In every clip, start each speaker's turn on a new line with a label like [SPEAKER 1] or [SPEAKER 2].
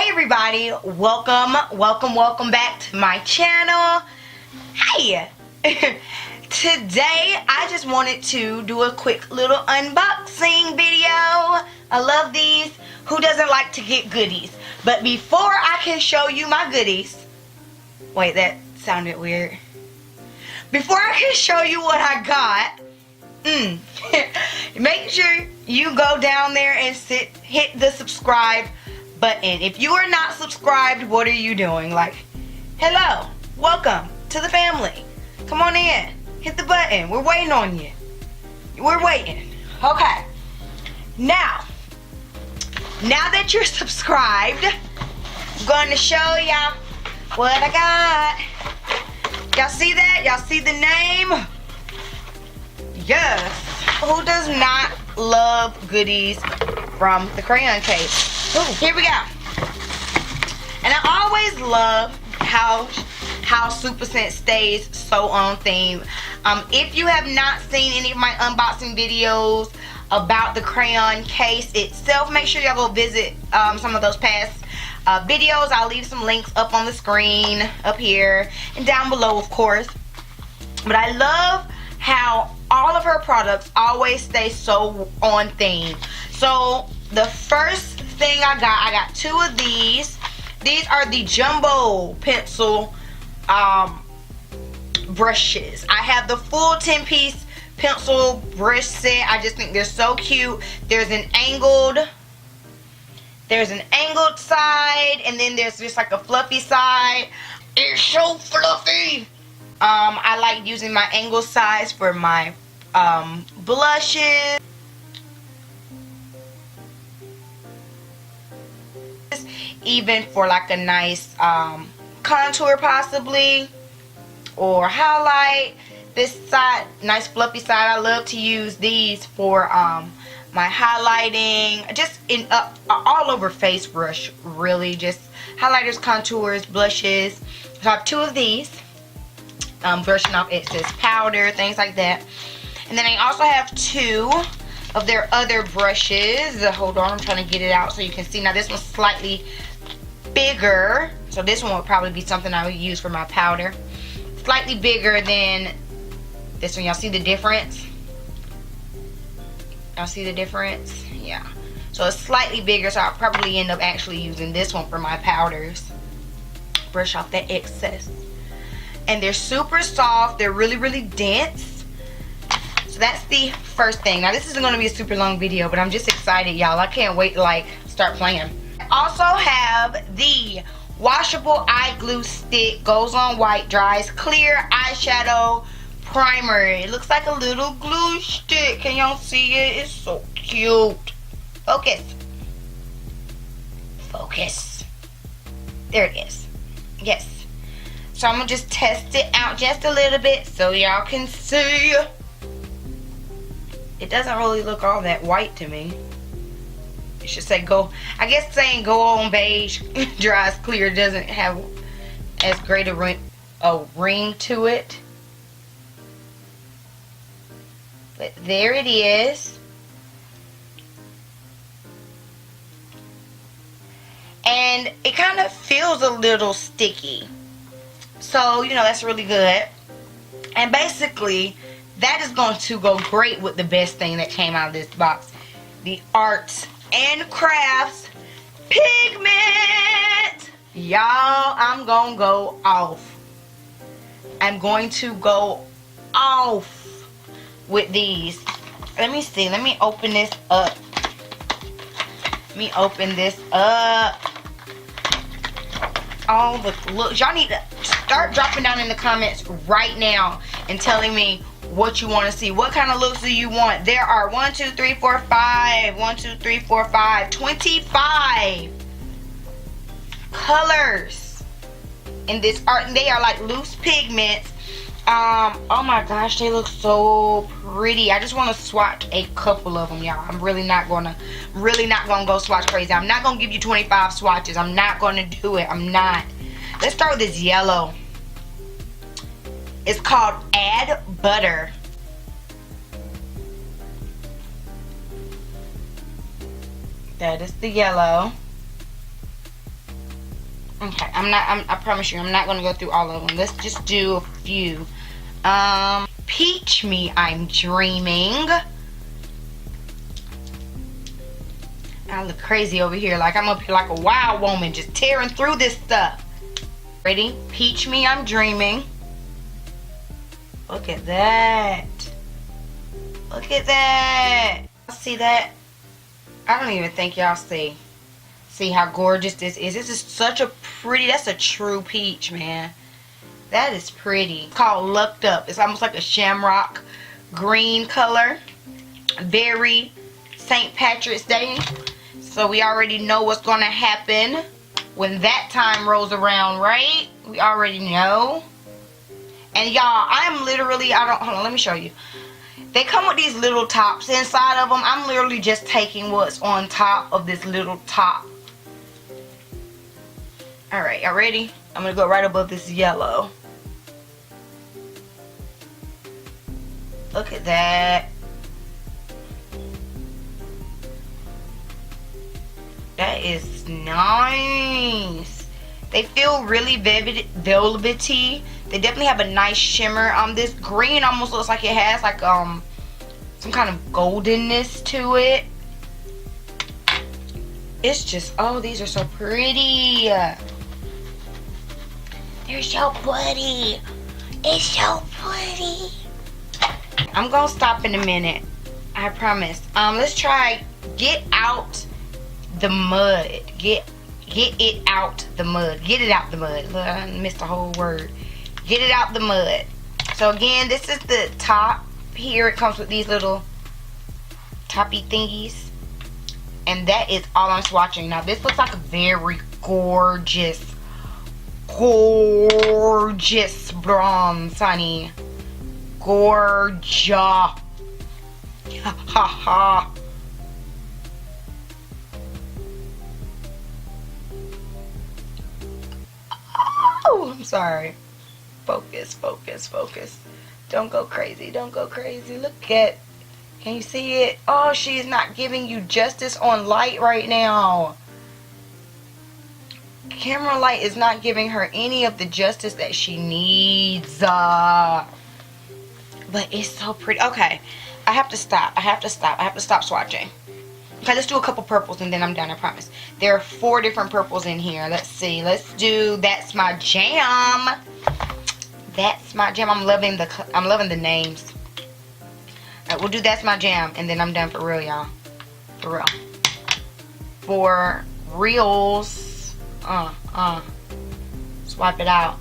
[SPEAKER 1] Hey everybody, welcome back to my channel. Hey, today I just wanted to do a quick little unboxing video. I love these. Who doesn't like to get goodies? But before I can show you my goodies, wait, that sounded weird. Before I can show you what I got, make sure you go down there and hit the subscribe button. If you are not subscribed, what are you doing? Like, hello, welcome to the family. Come on in, hit the button. We're waiting on you. We're waiting. Okay. Now that you're subscribed, I'm going to show y'all what I got. Y'all see that? Y'all see the name? Yes. Who does not love goodies from the crayon case? Ooh, here we go. And I always love how Super Scent stays so on theme. If you have not seen any of my unboxing videos about the crayon case itself, make sure y'all go visit some of those past videos. I'll leave some links up on the screen, up here, and down below, of course. But I love how all of her products always stay so on theme. So the first thing I got two of these. These are the jumbo pencil brushes. I have the full 10-piece pencil brush set. I just think they're so cute. There's an angled side, and then there's just like a fluffy side. It's so fluffy. I like using my angled sides for my blushes. Even for like a nice contour possibly, or highlight. This side, nice fluffy side, I love to use these for my highlighting, just in all over face brush, really, just highlighters, contours, blushes. So I have two of these, brushing off excess powder, things like that. And then I also have two of their other brushes. Hold on, I'm trying to get it out so you can see. Now this one's slightly bigger, so this one would probably be something I would use for my powder. Slightly bigger than this one. Y'all see the difference? Y'all see the difference? Yeah. So it's slightly bigger, so I'll probably end up actually using this one for my powders. Brush off that excess. And they're super soft. They're really, really dense. So that's the first thing. Now this isn't going to be a super long video, but I'm just excited, y'all. I can't wait to like start playing. I also have the washable eye glue stick. Goes on white, dries clear eyeshadow primer. It looks like a little glue stick. Can y'all see it? It's so cute. Focus. Focus. There it is. Yes. So I'm going to just test it out just a little bit so y'all can see. It doesn't really look all that white to me. It should say go. I guess saying go on beige, dries clear doesn't have as great a ring to it. But there it is. And it kind of feels a little sticky. So, you know, that's really good. And basically, that is going to go great with the best thing that came out of this box. The Arts and Crafts Pigment. Y'all, I'm going to go off. I'm going to go off with these. Let me see. Let me open this up. Let me open this up. All the looks. Y'all need to start dropping down in the comments right now and telling me what you want to see. What kind of looks do you want? There are 1, 2, 3, 4, 5. 1, 2, 3, 4, 5. 25 colors in this art. And they are like loose pigments. Oh my gosh, they look so pretty. I just want to swatch a couple of them, y'all. I'm really not gonna go swatch crazy. I'm not gonna give you 25 swatches. I'm not gonna do it. I'm not. Let's start with this yellow. It's called Add Butter. That is the yellow. Okay, I promise you, I'm not gonna go through all of them. Let's just do a few. Peach Me, I'm Dreaming. I look crazy over here, like I'm up here like a wild woman, just tearing through this stuff. Ready? Peach Me, I'm Dreaming. Look at that. Look at that. See that? I don't even think y'all see. See how gorgeous this is. This is such a pretty, that's a true peach, man. That is pretty. It's called Lucked Up. It's almost like a shamrock green color. Very St. Patrick's Day. So we already know what's going to happen when that time rolls around, right? We already know. And y'all, I'm literally, hold on, let me show you. They come with these little tops inside of them. I'm literally just taking what's on top of this little top. Alright, y'all ready? I'm going to go right above this yellow. Look at that. That is nice. They feel really velvety. They definitely have a nice shimmer. This green almost looks like it has like some kind of goldenness to it. It's just, oh, these are so pretty. They're so pretty. It's so pretty. I'm gonna stop in a minute. I promise. Let's try Get Out the Mud. Get it out the mud. Get it out the mud. Look, I missed the whole word. Get it out the mud. So again, this is the top. Here it comes with these little toppy thingies. And that is all I'm swatching. Now this looks like a very gorgeous bronze, honey. Gorgeous. Ha ha. Oh, I'm sorry. Focus. Don't go crazy. Don't go crazy. Look at, can you see it? Oh, she's not giving you justice on light right now. Camera light is not giving her any of the justice that she needs. But it's so pretty. Okay, I have to stop. I have to stop swatching. Okay, let's do a couple purples and then I'm done, I promise. There are 4 different purples in here. Let's see. Let's do That's My Jam. That's My Jam. I'm loving the names. Alright, we'll do That's My Jam and then I'm done for real, y'all. For real. For reals. Swipe it out.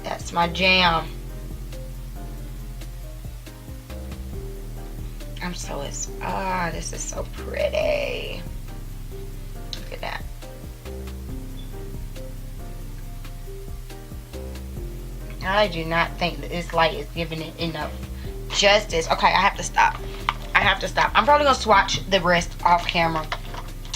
[SPEAKER 1] That's My Jam. This is so pretty. Look at that. I do not think that this light is giving it enough justice. Okay, I have to stop. I'm probably gonna swatch the rest off camera.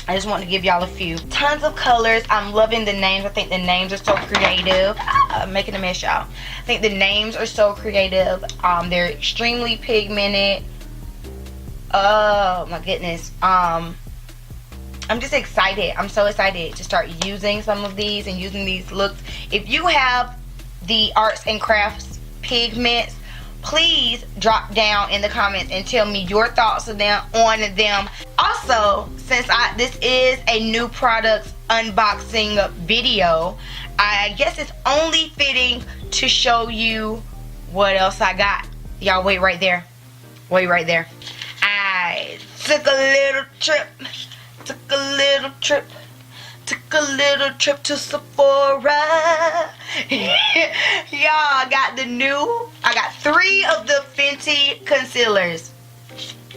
[SPEAKER 1] I just want to give y'all a few. Tons of colors. I'm loving the names. I think the names are so creative. I'm making a mess, y'all. I think the names are so creative. They're extremely pigmented. Oh my goodness. I'm just excited. I'm so excited to start using some of these and using these looks. If you have the arts and crafts pigments, please drop down in the comments and tell me your thoughts on them. Also, since this is a new product unboxing video, I guess it's only fitting to show you what else I got. Y'all wait right there. I took a little trip to Sephora. Y'all, I got 3 of the Fenty concealers.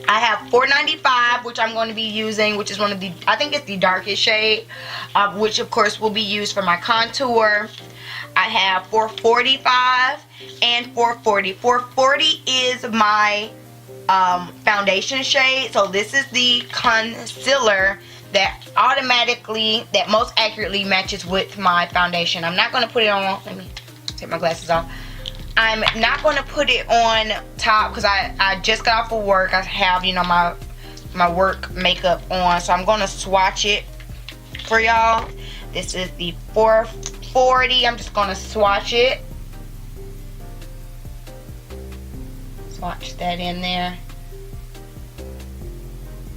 [SPEAKER 1] I have $4.95, which I'm going to be using, which is one of the, I think it's the darkest shade, which of course will be used for my contour. I have $4.45 and $4.40. $4.40 is my foundation shade. So this is the concealer that most accurately matches with my foundation. I'm not going to put it on. Let me take my glasses off. I'm not going to put it on top because I just got off of work. I have, you know, my work makeup on, so I'm going to swatch it for y'all. This is the 440. I'm just gonna swatch it. Swatch that in there.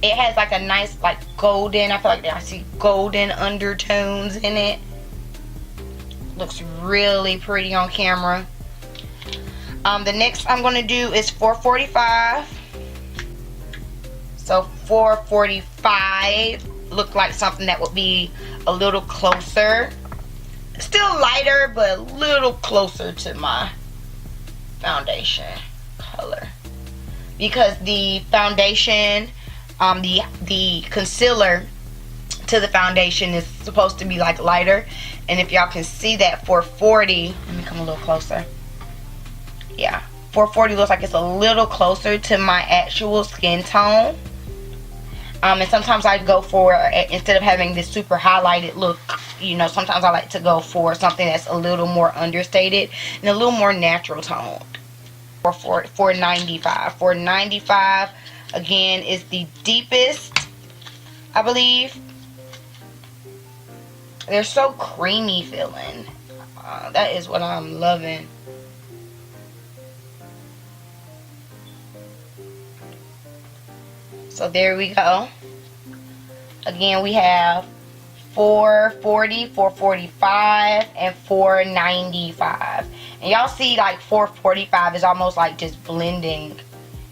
[SPEAKER 1] It has like a nice like golden, I feel like I see golden undertones in it. Looks really pretty on camera. The next I'm gonna do is 445. So 445 look like something that would be a little closer. Still lighter, but a little closer to my foundation color. Because the foundation, the concealer to the foundation is supposed to be like lighter. And if y'all can see that 440, let me come a little closer. Yeah, 440 looks like it's a little closer to my actual skin tone. And sometimes I go for, instead of having this super highlighted look, you know, sometimes I like to go for something that's a little more understated and a little more natural toned. 495. 495 again is the deepest, I believe. They're so creamy feeling. That is what I'm loving. So there we go. Again, we have 440, 445, and 495. And y'all see like 445 is almost like just blending.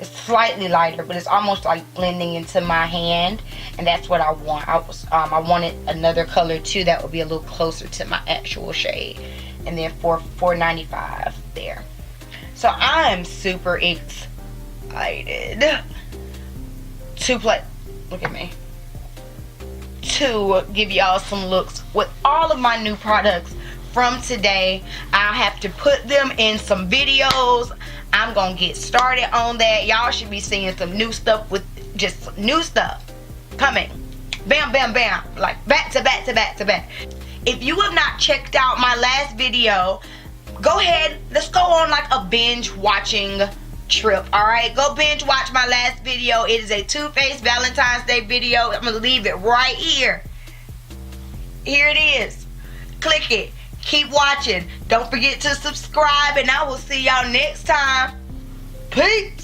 [SPEAKER 1] It's slightly lighter, but it's almost like blending into my hand. And that's what I want. I wanted another color too that would be a little closer to my actual shade. And then 495 there. So I'm super excited to play, look at me, to give y'all some looks with all of my new products from today. I have to put them in some videos. I'm gonna get started on that. Y'all should be seeing some new stuff, with just new stuff coming. Bam, bam, bam, like back to back to back to back. If you have not checked out my last video, go ahead, let's go on like a binge watching trip. Alright, go binge watch my last video. It is a Too Faced Valentine's Day video. I'm gonna leave it right here. Here it is. Click it. Keep watching. Don't forget to subscribe, and I will see y'all next time. Peace.